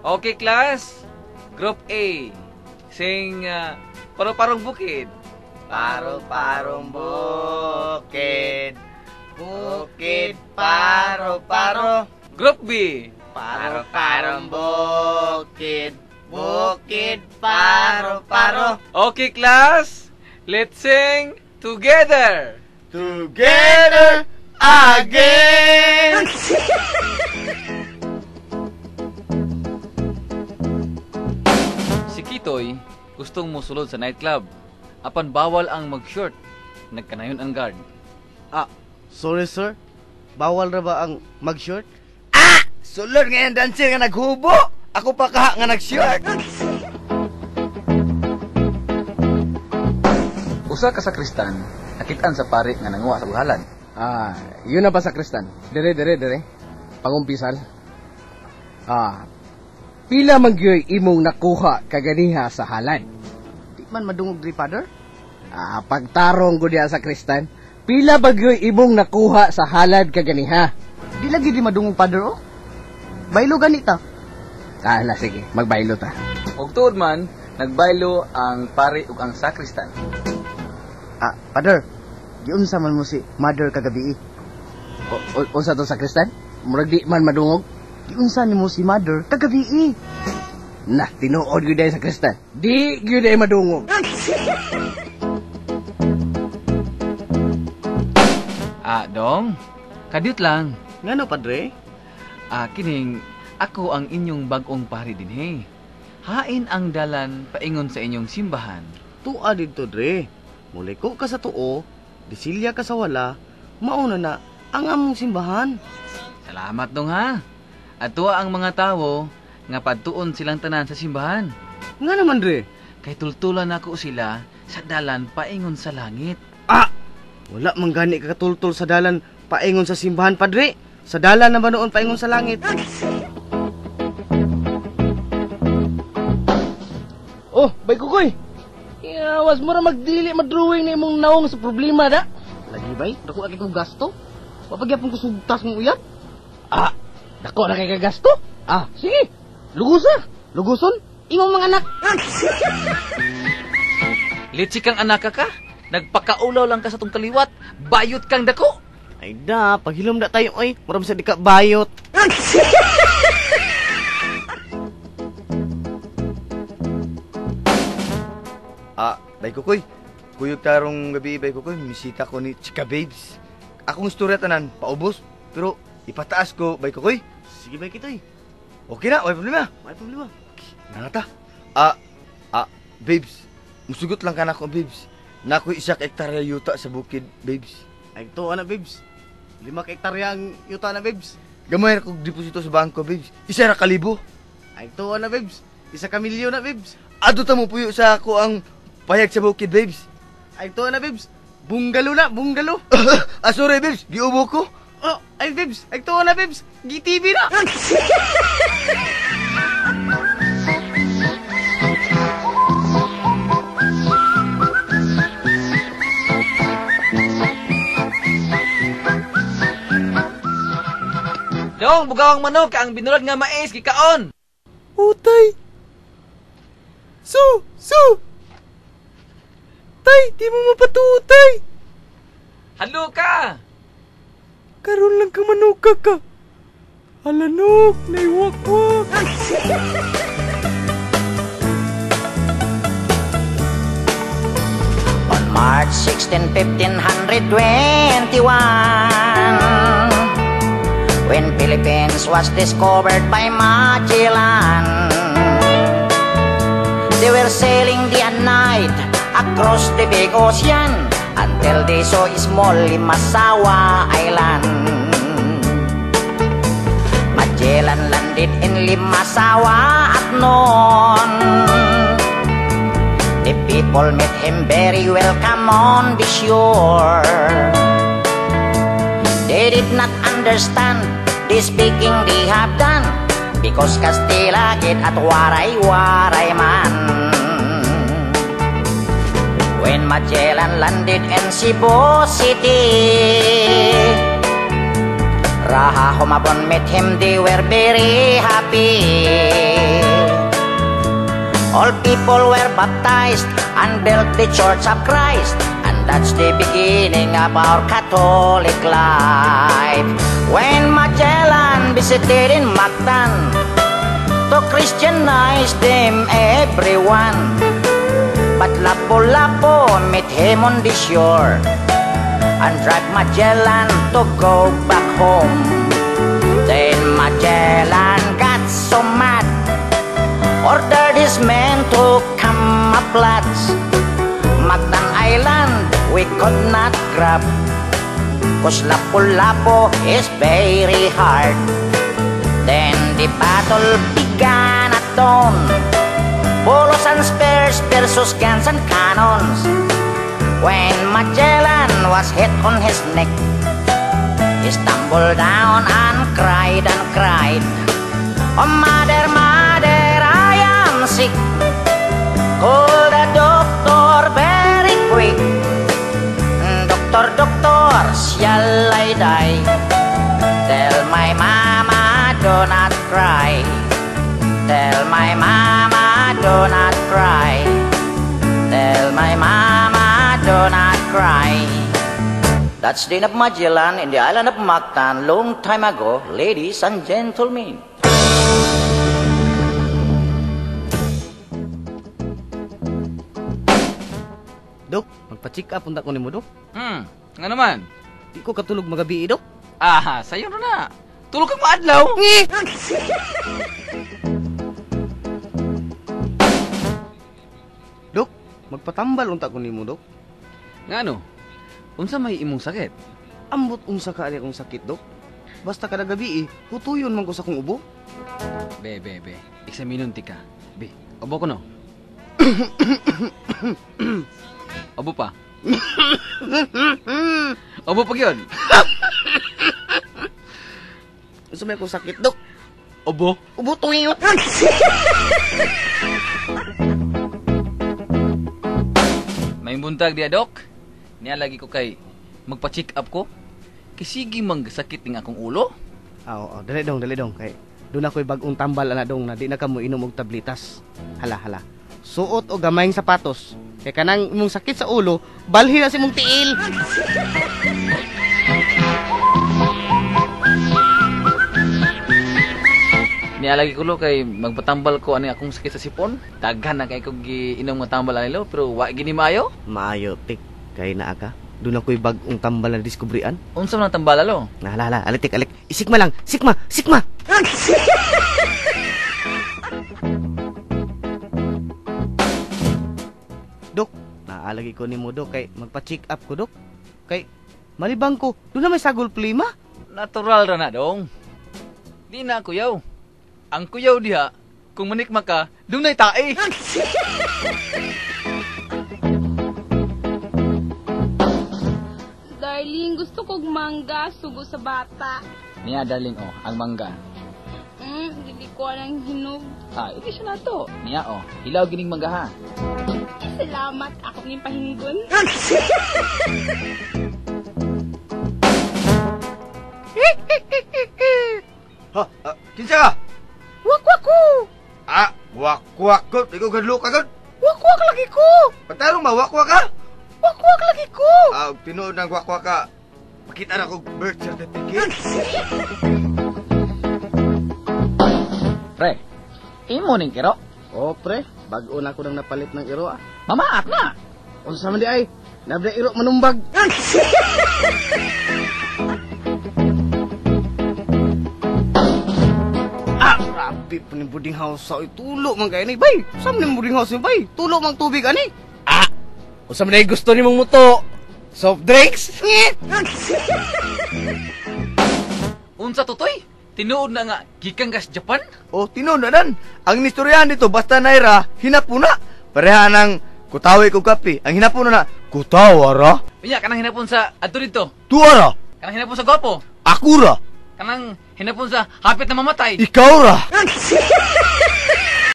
Okay, class. Group A. Sing Paro-Parong Bukid. Paro-parong bukid, bukid paro-paro. Group B. Paro-parong bukid, bukid paro-paro. Okay, class. Let's sing together. Together again! Si Kitoy, gustong musulod sa nightclub. Apan bawal ang mag-short. Nagkanayon ang guard. Sorry sir, bawal ra ba ang mag-short? Sulod nga yung dancer nga naghubo. Ako pa kaha nga nag-short. Usa ka sakristan, nakitaan sa pari nga nanguha sa buhalan. Yun na ba sa Kristan? Dire. Pangumpisal. Pila magyoy imong nakuha kaganiha sa halad? Di man madungog diri father? Pagtarong ko diya sa Kristan, pila bagyoy imong nakuha sa halad kaganiha? Di lagi di madungog father oh. Baylo ganita. Sige, magbaylo ta. Og tuod man, nagbaylo ang pari ug ang sakristan. Father, giunsa man mo si mother kagabi? Unsa to sa Kristan? Murag di man madungog? Giunsa ni mo si mother kagabi? Nah, tinuod gyud sa Kristan. Di gyud ay madungog. Dong. Kadiyot lang. Ngano padre? Kining ako ang inyong bagong pari dinhi. Hain ang dalan paingon sa inyong simbahan. Tua dito dre. Muliko ka sa tuo, disilya ka sa wala, mauna na ang among simbahan. Salamat dong ha. At tuwa ang mga tawo nga padtuon silang tanan sa simbahan. Nga naman dre. Kay tultulan ako sila sa dalan paingon sa langit. Wala man gani kakatultol sa dalan paingon sa simbahan padre. Sa dalan naman noon paingon sa langit. Oh, bay kukoy. Was mo ra magdili madrawing ni imong naong sa problema da. Lagi bay, dako akong gasto. Papagyapon ko sugtas ng uyab. Dako na kay kagasto? Sige. Lugusa. Luguson? Imong mga anak. Litsi kang anak ka? Nagpakaulaw lang ka sa tong kaliwat. Bayot kang dako. Ay da, paghilom da tayo oy. Murag sa di ka bayot. Bay Kukoy. Kuyog tarong gabi, Bay Kukoy. Misita ko ni Chika Babes. Akong istorya tanan, paubos. Pero ipataas ko, Bay Kukoy. Sige bay kitoy. Okay na, may problema. May problema. Nangata. Babes. Musugot lang ka na ko, Babes. Na ako'y 1 hektarya yuta sa bukid, Babes. Ay to ana babes. 5 hektarya ang yuta na babes. Gamay na kong deposito sa bangko, Babes. 1,000,000. Ay to ana babes. 1,000,000 na babes. Ado ta mo puyo sa ako ang payag sa bukid, Babes. Ay to ana babes. Bunggalo na, bunggalo. Sorry, Babes. Giubo ko. Ay babes. Ay to ana babes. GTV na. Dong, bugawang manok ka ang binulad nga mais gikaon. Utay. Su. Tay, di mo mapatutay. Halo ka. Karon lang ka manuka ka. Alanok, naiwak-wak. On March 16, 1521, when Philippines was discovered by Magellan, they were sailing day and night across the big ocean until they saw small Limasawa Island. Magellan landed in Limasawa at noon. The people met him very welcome on the shore. They did not understand the speaking they have done, because Kastila git at waray-waray man. When Magellan landed in Cebu City, Raha humabon met him, they were very happy. All people were baptized and built the Church of Christ, and that's the beginning of our Catholic life. When Magellan visited in Mactan to Christianize them everyone, but Lapu-Lapu met him on the shore and dragged Magellan to go back home. Then Magellan got so mad, ordered his men to come up lads. Mactan Island we could not grab, 'cause Lapu-Lapu is very hard. Then the battle began at dawn, bolos and spears versus guns and cannons. When Magellan was hit on his neck, he stumbled down and cried, "Oh mother, mother, I am sick. Call the doctor very quick. Doctor, doctor, shall I die? Tell my mama do not cry. Tell my mama do not cry. Tell my mama do not cry." That's the end of Magellan in the island of Mactan long time ago, ladies and gentlemen. Dok, magpa-check up unta ko nimo, Dok. Nga naman. Di ko katulog magabi, Dok. Aha, sayo na. Tulog kang maadlaw. Dok, magpatambal unta ko nimo, Dok. Ngano? Unsa may imong sakit? Ambot unsa ka akong sakit, Dok. Basta kada gabi hutuyon man ko sa kong ubo. Be. Eksaminon ti ka. Be, obo ko no. Obo pa. Obo pa yun. Unsa may akong sakit, Dok? Obo. Ubo tuyo. May buntag dia, Dok. Niya lagi ko kay magpa-check up ko. Kisigi mang sakit ning akong ulo. Oo, dali dong. Kay doon ako'y bagong tambal ana dong na di na kamo inom og tablitas. Hala. Suot o gamayng sapatos. Kay kanang imong sakit sa ulo, balhin na si mong tiil. Niya lagi ko lo kay magpatambal ko ani akong sakit sa sipon. Daghan na kay ko giinom nga tambal anilo pero wa gini maayo. Maayo tik kay naa ka. Doon ako'y bagong tambal na diskubrian. Unsa man ang tambal alo? Hala, alik. Isikma lang. Sikma. Dok, naalagi ko nimo, Dok, kay magpa-check up ko, Dok. Kay malibang ko, doon na may sagol plima. Natural ra na dong. Di na kuyaw. Ang kuyaw diha, kung manikma ka, dunay tae. Darling, gusto kong mangga, sugo sa bata. Niya darling ang mangga. Hindi ko anang hinog. Hindi siya na to. Niya hilaw gining mangga ha. Salamat, ako ning pahingon. Kinsa ka? Wakwak ko! Wakwak ko. Ikaw gadlo ka gud. Wakwak lagi ko! Patarong ba wakwak ka? Wakwak lagi ko! Tinuod ng wakwak ka. Pakita na kong birth certificate. Pre, imo ning kiro. Oh, pre, bago na ko nang napalit ng iro, ah. Mamaak na. Unsa man di ay? Nabda iro manumbag. Grabe po ni boarding house sa tulo man kay ni bay. Sam ni boarding house ni bay. Tulo mang tubig ani. Unsa man ay gusto nimong muto? Soft drinks? Unsa totoy? Tinuod na nga gikan gas Japan? Tinuod na nan. Ang nistoryahan dito, basta naira, hinapuna. Pareha ng kutawi ko kape. Ang hinapuna na, kutawara? Unya, kanang hinapon sa adto dito. Tuwara? Kanang hinapon sa gwapo. Akura? Kanang hinapon sa hapit na mamatay. Ikaw ra?